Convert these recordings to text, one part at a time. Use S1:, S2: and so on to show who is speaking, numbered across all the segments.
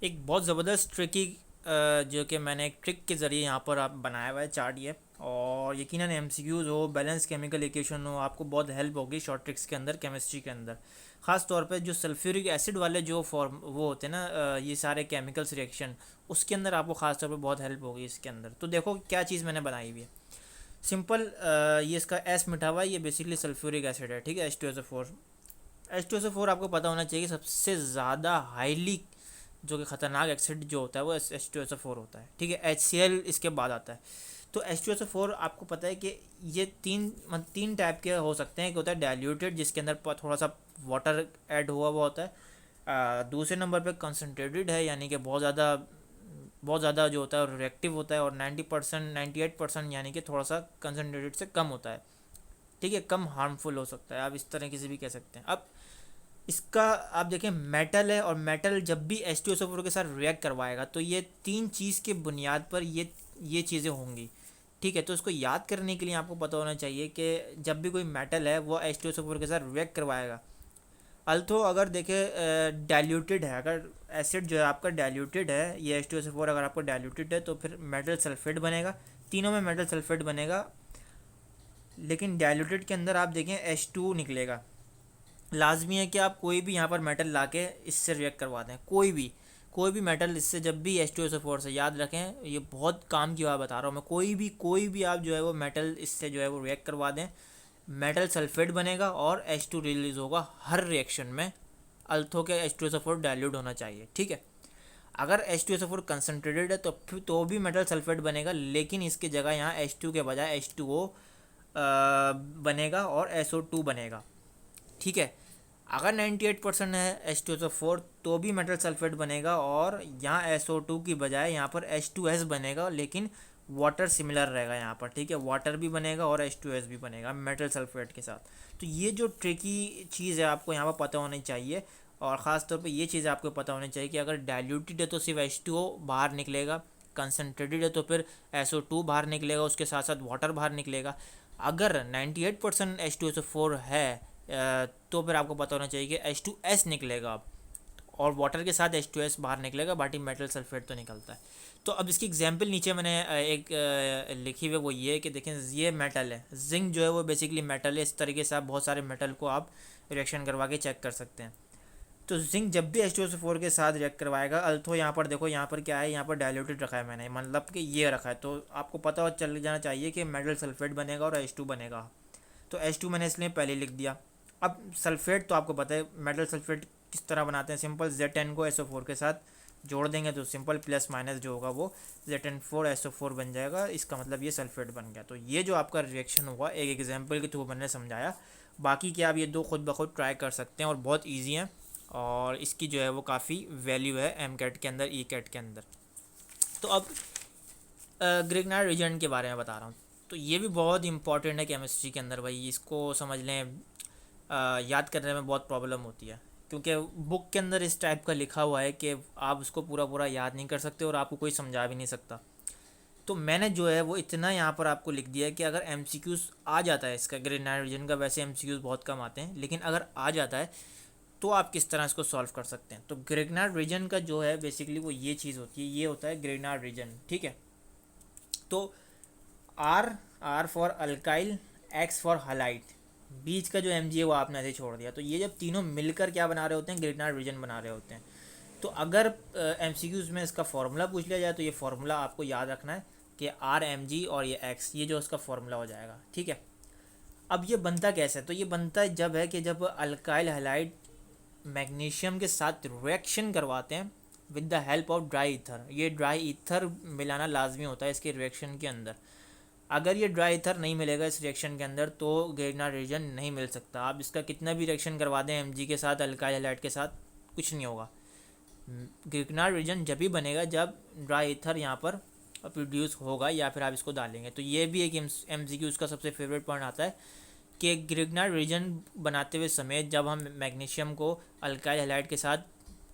S1: एक बहुत ज़बरदस्त ट्रिकी जो कि मैंने एक ट्रिक के ज़रिए यहाँ पर आप बनाया हुआ है चार्ट ये। और यकीनन एमसीक्यूज़ हो, बैलेंस केमिकल इक्वेशन हो, आपको बहुत हेल्प होगी शॉर्ट ट्रिक्स के अंदर, केमिस्ट्री के अंदर। ख़ास तौर पे जो सल्फ्यूरिक एसिड वाले जो फॉर्म वो होते हैं ना, ये सारे केमिकल्स रिएक्शन, उसके अंदर आपको ख़ास तौर पे बहुत हेल्प होगी इसके अंदर। तो देखो क्या चीज़ मैंने बनाई हुई है। सिंपल, ये इसका एस मिटा हुआ है, ये बेसिकली सल्फ्यूरिक एसिड है, ठीक है, H2SO4। H2SO4 आपको पता होना चाहिए कि सबसे ज़्यादा हाईली जो कि ख़तरनाक एसिड जो होता है वो H2SO4 होता है, ठीक है। HCl इसके बाद आता है। तो H2SO4 आपको पता है कि ये तीन टाइप के हो सकते हैं। एक होता है डाइल्यूटेड, जिसके अंदर थोड़ा सा वाटर ऐड हुआ हुआ होता है। दूसरे नंबर पे कंसनट्रेटेड है, यानी कि बहुत ज़्यादा जो होता है रिएक्टिव होता है। और 90% 98% यानी कि थोड़ा सा कंसनट्रेटेड से कम होता है, ठीक है, कम हार्मफुल हो सकता है, आप इस तरह से भी कह सकते हैं। अब इसका आप देखें मेटल है, और मेटल जब भी H2SO4 के साथ रिएक्ट करवाएगा तो ये तीन चीज़ के बुनियाद पर ये चीज़ें होंगी, ठीक है। तो इसको याद करने के लिए आपको पता होना चाहिए कि जब भी कोई मेटल है वो H2SO4 के साथ रिएक्ट करवाएगा। अल्थो अगर देखें डाइल्यूटेड है, अगर एसिड जो है आपका डाइल्यूटेड है, ये H2SO4 अगर आपका डाइल्यूटेड है तो फिर मेटल सल्फेट बनेगा, तीनों में मेटल सल्फेट बनेगा। लेकिन डाइल्यूटेड के अंदर आप देखें H2 निकलेगा। लाजमी है कि आप कोई भी यहाँ पर मेटल ला के इससे रिएक्ट करवा दें, कोई भी मेटल इससे, जब भी H2SO4 से, याद रखें ये बहुत काम की बात बता रहा हूँ मैं, कोई भी आप जो है वो मेटल इससे जो है वो रिएक्ट करवा दें, मेटल सल्फेट बनेगा और H2 रिलीज होगा हर रिएक्शन में। अल्थो के H2SO4 डाइल्यूट होना चाहिए, ठीक है। अगर H2SO4 कंसनट्रेटेड है तो फिर तो भी मेटल सल्फेट बनेगा, लेकिन इसकी जगह यहाँ H2 के बजाय H2O बनेगा और SO2 बनेगा, ठीक है। अगर 98% है H2SO4 तो भी मेटल सल्फेट बनेगा, और यहाँ SO2 की बजाय यहाँ पर H2S बनेगा, लेकिन वाटर सिमिलर रहेगा यहाँ पर, ठीक है, वाटर भी बनेगा और H2S भी बनेगा मेटल सल्फेट के साथ। तो ये जो ट्रिकी चीज़ है आपको यहाँ पर पता होनी चाहिए। और ख़ास तौर पे ये चीज़ आपको पता होनी चाहिए कि अगर डाइल्यूटेड है तो सिर्फ H2O बाहर निकलेगा, कंसनट्रेटेड है तो फिर SO2 बाहर निकलेगा, उसके साथ साथ वाटर बाहर निकलेगा। अगर 98% H2SO4 है तो फिर आपको पता होना चाहिए कि H2S निकलेगा अब, और वाटर के साथ H2S बाहर निकलेगा, बाकी मेटल सल्फेट तो निकलता है। तो अब इसकी एग्जांपल नीचे मैंने एक लिखी हुई है, वो ये है कि देखें ये मेटल है, जिंक जो है वो बेसिकली मेटल है। इस तरीके से आप बहुत सारे मेटल को आप रिएक्शन करवा के चेक कर सकते हैं। तो जिंक जब भी H2SO4 के साथ रिएक्ट करवाएगा, अल्थो यहाँ पर देखो, यहाँ पर क्या है, यहाँ पर डाइल्यूटेड रखा है मैंने, मतलब कि ये रखा है, तो आपको पता चल जाना चाहिए कि मेटल सल्फेट बनेगा और H2 बनेगा। तो H2 मैंने इसलिए पहले लिख दिया। अब सल्फेट तो आपको पता है मेटल सल्फेट किस तरह बनाते हैं, सिंपल Z10 को SO4 के साथ जोड़ देंगे तो सिंपल प्लस माइनस जो होगा वो Z10 4SO4 बन जाएगा, इसका मतलब ये सल्फेट बन गया। तो ये जो आपका रिएक्शन हुआ एक एग्जांपल के थ्रू मैंने समझाया। बाकी के आप ये दो खुद ब खुद ट्राई कर सकते हैं और बहुत ईजी हैं, और इसकी जो है वो काफ़ी वैल्यू है एम कैट के अंदर, ई कैट के अंदर। तो अब ग्रिग्नार्ड रीजन के बारे में बता रहा हूँ। तो ये भी बहुत इंपॉर्टेंट है केमिस्ट्री के अंदर भाई, इसको समझ लें। याद करने में बहुत प्रॉब्लम होती है, क्योंकि बुक के अंदर इस टाइप का लिखा हुआ है कि आप उसको पूरा पूरा याद नहीं कर सकते और आपको कोई समझा भी नहीं सकता। तो मैंने जो है वो इतना यहाँ पर आपको लिख दिया है कि अगर एमसीक्यूज़ आ जाता है इसका, ग्रिग्नार्ड रीजन का, वैसे एमसीक्यूज़ बहुत कम आते हैं, लेकिन अगर आ जाता है तो आप किस तरह इसको सॉल्व कर सकते हैं। तो ग्रिग्नार्ड रीजन का जो है बेसिकली वो ये चीज़ होती है, ये होता है ग्रिग्नार्ड रीजन, ठीक है। तो R for alkyl, X for halide, बीच का जो एम जी है वो आपने ऐसे छोड़ दिया। तो ये जब तीनों मिलकर क्या बना रहे होते हैं, ग्रिग्नार्ड रीजन बना रहे होते हैं। तो अगर एम सी क्यूज़ में इसका फार्मूला पूछ लिया जाए तो ये फार्मूला आपको याद रखना है कि आर एम जी और ये एक्स, ये जो इसका फार्मूला हो जाएगा, ठीक है। अब ये बनता कैसे है, तो ये बनता है जब है कि जब अल्काइल हलाइड मैग्नीशियम के साथ रिएक्शन करवाते हैं with the help of dry ether. ये ड्राई ईथर मिलाना लाजमी होता है इसके रिएक्शन के अंदर। अगर ये ड्राई ईथर नहीं मिलेगा इस रिएक्शन के अंदर तो ग्रिग्नार्ड रीजन नहीं मिल सकता। आप इसका कितना भी रिएक्शन करवा दें एम के साथ, अल्काइल हैलाइड के साथ, कुछ नहीं होगा। ग्रिग्नार्ड रीजन जब भी बनेगा जब ड्राई ईथर यहाँ पर प्रोड्यूस होगा या फिर आप इसको डालेंगे। तो ये भी एक एम उसका सबसे फेवरेट पॉइंट आता है कि ग्रिग्नार्ड रीजन बनाते हुए समय जब हम मैग्नीशियम को अल्काइल हैलाइड के साथ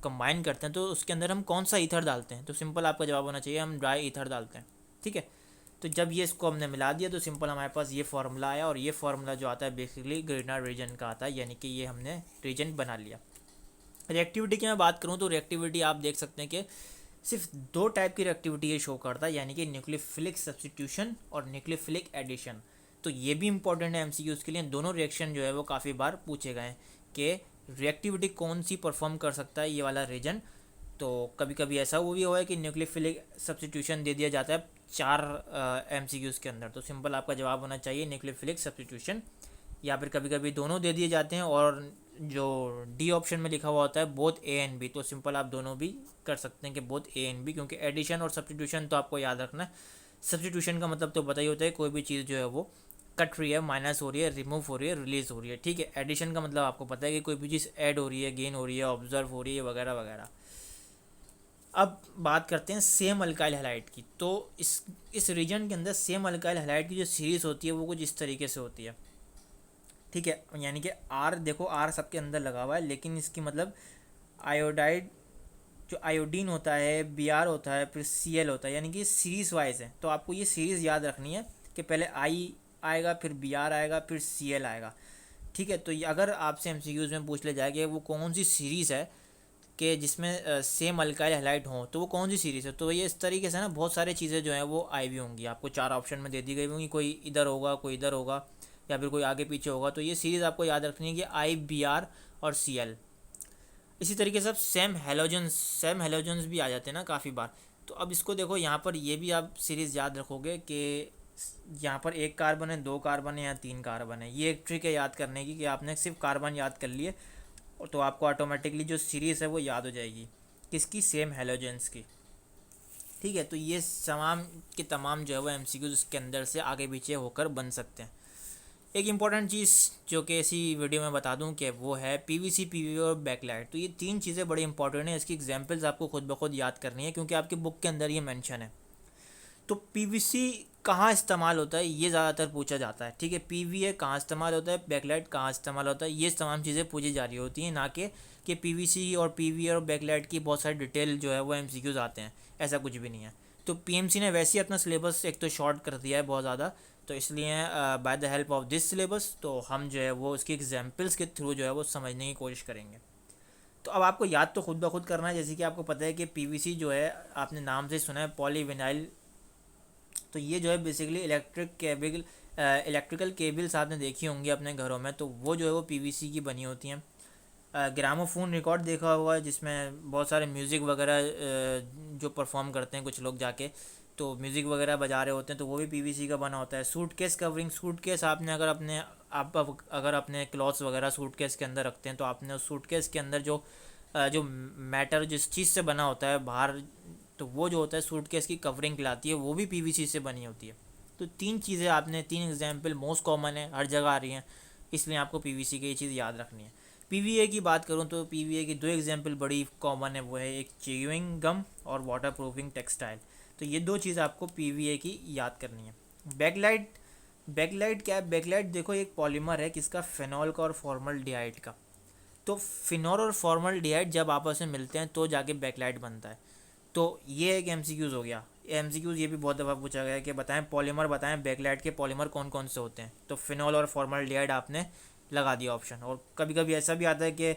S1: कंबाइन करते हैं तो उसके अंदर हम कौन सा ईथर डालते हैं। तो सिंपल आपका जवाब होना चाहिए हम ड्राई ईथर डालते हैं, ठीक है। तो जब ये इसको हमने मिला दिया तो सिंपल हमारे पास ये फार्मूला आया, और ये फार्मूला जो आता है बेसिकली ग्रिग्नार्ड रीजन का आता है, यानी कि ये हमने रीजन बना लिया। रिएक्टिविटी की मैं बात करूँ तो रिएक्टिविटी आप देख सकते हैं कि सिर्फ दो टाइप की रिएक्टिविटी ये शो करता है, यानी कि न्यूक्लियोफिलिक सब्स्टिट्यूशन और न्यूक्लियोफिलिक एडिशन। तो ये भी इंपॉर्टेंट है एमसीक्यूज़ के लिए। दोनों रिएक्शन जो है वो काफ़ी बार पूछे गए हैं कि रिएक्टिविटी कौन सी परफॉर्म कर सकता है ये वाला रीजन। तो कभी कभी ऐसा वो भी हुआ है कि न्यूक्लियोफिलिक सब्स्टिट्यूशन दे दिया जाता है 4 एमसीक्यूज़ के अंदर, तो सिंपल आपका जवाब होना चाहिए न्यूक्लियोफिलिक सब्स्टिट्यूशन। या फिर कभी कभी दोनों दे दिए जाते हैं और जो डी ऑप्शन में लिखा हुआ होता है बोथ ए एंड बी, तो सिंपल आप दोनों भी कर सकते हैं कि बोथ ए एंड बी, क्योंकि एडिशन और सब्स्टिट्यूशन तो आपको याद रखना है। सब्स्टिट्यूशन का मतलब तो पता ही होता है, कोई भी चीज़ जो है वो कट रही है, माइनस हो रही है, रिमूव हो रही है, रिलीज हो रही है, ठीक है। एडिशन का मतलब आपको पता है कि कोई भी चीज़ ऐड हो रही है, गेन हो रही है, ऑब्जर्व हो रही है, वगैरह वगैरह। अब बात करते हैं सेम अल्काइल हैलाइड की। तो इस रीजन के अंदर सेम अल्काइल हैलाइड की जो सीरीज़ होती है वो कुछ इस तरीके से होती है, ठीक है। यानी कि आर देखो, आर सबके अंदर लगा हुआ है, लेकिन इसकी मतलब आयोडाइड जो आयोडीन होता है, बी आर होता है, फिर सी एल होता है, यानी कि सीरीज़ वाइज है। तो आपको ये सीरीज़ याद रखनी है कि पहले आई आएगा, फिर बी आर आएगा, फिर सी एल आएगा, ठीक है। तो ये अगर आपसे एमसीक्यूज़ में पूछ ले जाए कि वो कौन सी सीरीज़ है कि जिसमें सेम अल्काइल हैलाइड हों, तो वो कौन सी सीरीज़ है, तो ये इस तरीके से ना बहुत सारी चीज़ें जो हैं वो आई हुई होंगी, आपको 4 ऑप्शन में दे दी गई होंगी। कोई इधर होगा, कोई इधर होगा, या फिर कोई आगे पीछे होगा। तो ये सीरीज़ आपको याद रखनी है कि आई, बी आर और सी एल। इसी तरीके से अब सेम हेलोजन्स भी आ जाते हैं ना काफ़ी बार। तो अब इसको देखो, यहाँ पर ये भी आप सीरीज़ याद रखोगे कि यहाँ पर एक कार्बन है, 2 कार्बन है या 3 कार्बन है। ये एक ट्रिक है याद करने की कि आपने सिर्फ कार्बन याद कर लिए और तो आपको ऑटोमेटिकली जो सीरीज़ है वो याद हो जाएगी किसकी, सेम हेलोजेंस की, ठीक है। तो ये तमाम के तमाम जो है वो एमसीक्यूज़ इसके अंदर से आगे पीछे होकर बन सकते हैं। एक इम्पॉर्टेंट चीज़ जो कि इसी वीडियो में बता दूं कि वो है पीवीसी, पीवी और बैकलाइट। तो ये 3 चीज़ें बड़ी इंपॉर्टेंट है, इसकी एग्जांपल्स आपको खुद ब खुद याद करनी है क्योंकि आपकी बुक के अंदर ये मेंशन है। तो पीवीसी कहाँ इस्तेमाल होता है ये ज़्यादातर पूछा जाता है, ठीक है। पीवीए कहाँ इस्तेमाल होता है, बैकलाइट कहाँ इस्तेमाल होता है, ये तमाम चीज़ें पूछी जा रही होती हैं, ना कि पीवीसी और पीवीए और बैकलाइट की बहुत सारी डिटेल जो है वो एमसीक्यूज़ आते हैं, ऐसा कुछ भी नहीं है। तो पीएमसी ने वैसे ही अपना सिलेबस एक तो शॉर्ट कर दिया है बहुत ज़्यादा, तो इसलिए by the help of this syllabus तो हम जो है वो उसकी एग्जाम्पल्स के थ्रू जो है वो समझने की कोशिश करेंगे। तो अब आपको याद तो खुद ब खुद करना है, जैसे कि आपको पता है कि पीवीसी जो है आपने नाम से सुना है, पॉलीविनाइल। तो ये जो है बेसिकली इलेक्ट्रिकल केबल्स आपने देखी होंगी अपने घरों में, तो वो जो है वो पीवीसी की बनी होती हैं। ग्रामोफोन रिकॉर्ड देखा हुआ है जिसमें बहुत सारे म्यूज़िक वगैरह जो परफॉर्म करते हैं कुछ लोग जाके, तो म्यूज़िक वगैरह बजा रहे होते हैं, तो वो भी पीवीसी का बना होता है। सूटकेस कवरिंग, सूटकेस आपने अगर अगर अपने क्लॉथ्स वगैरह सूटकेस के अंदर रखते हैं तो आपने उस सूटकेस के अंदर जो मैटर जिस चीज़ से बना होता है बाहर, तो वो जो होता है सूटकेस की कवरिंग कहलाती है, वो भी पीवीसी से बनी होती है। तो 3 चीज़ें आपने 3 एग्जाम्पल मोस्ट कॉमन है, हर जगह आ रही हैं, इसलिए आपको पीवीसी की ये चीज़ याद रखनी है। पीवीए की बात करूँ तो पीवीए की 2 एग्जाम्पल बड़ी कॉमन है, वो है एक च्युइंग गम और वाटर प्रूफिंग टेक्सटाइल। तो ये 2 चीज़ आपको पीवीए की याद करनी है। बैकलाइट, बैकलाइट क्या है, बैकलाइट देखो एक पॉलीमर है किसका, फेनॉल का और फॉर्मल्डिहाइड का। तो फिनॉल और फॉर्मल्डिहाइड जब आपस में मिलते हैं तो जाके बैकलाइट बनता है। तो ये एक एमसीक्यूज़ हो गया। एमसीक्यूज़ ये भी बहुत दफ़ा पूछा गया है कि बताएं पॉलीमर, बताएं बैकलाइट के पॉलीमर कौन कौन से होते हैं, तो फिनॉल और फॉर्मल्डिहाइड आपने लगा दिया ऑप्शन। और कभी कभी ऐसा भी आता है कि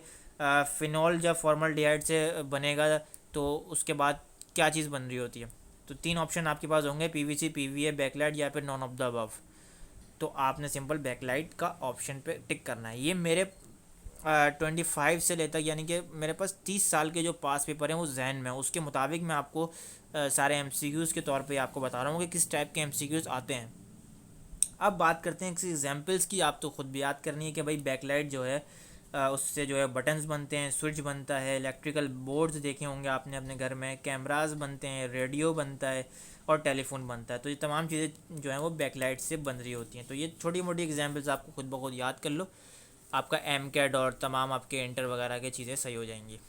S1: फिनॉल जब फॉर्मल्डिहाइड से बनेगा तो उसके बाद क्या चीज़ बन रही होती है। तो 3 ऑप्शन आपके पास होंगे, पीवीसी, पीवीए, बैकलाइट या फिर नॉन ऑफ द अबव। तो आपने सिंपल बैकलाइट का ऑप्शन पे टिक करना है। ये मेरे 25 से लेकर, यानी कि मेरे पास 30 साल के जो पास पेपर हैं वो जहन में, उसके मुताबिक मैं आपको सारे एमसीक्यूज़ के तौर पे आपको बता रहा हूँ कि किस टाइप के एमसीक्यूज़ आते हैं। अब बात करते हैं किसी एग्जांपल्स की। आप तो खुद भी याद करनी है कि भाई बैकलाइट जो है उससे जो है बटन्स बनते हैं, स्विच बनता है, इलेक्ट्रिकल बोर्ड्स देखे होंगे आपने अपने घर में, कैमरास बनते हैं, रेडियो बनता है और टेलीफोन बनता है। तो ये तमाम चीज़ें जो हैं वो बैकलाइट से बन रही होती हैं। तो ये छोटी मोटी एग्जांपल्स आपको खुद ब खुद याद कर लो, आपका एम कैड और तमाम आपके इंटर वगैरह की चीज़ें सही हो जाएंगी।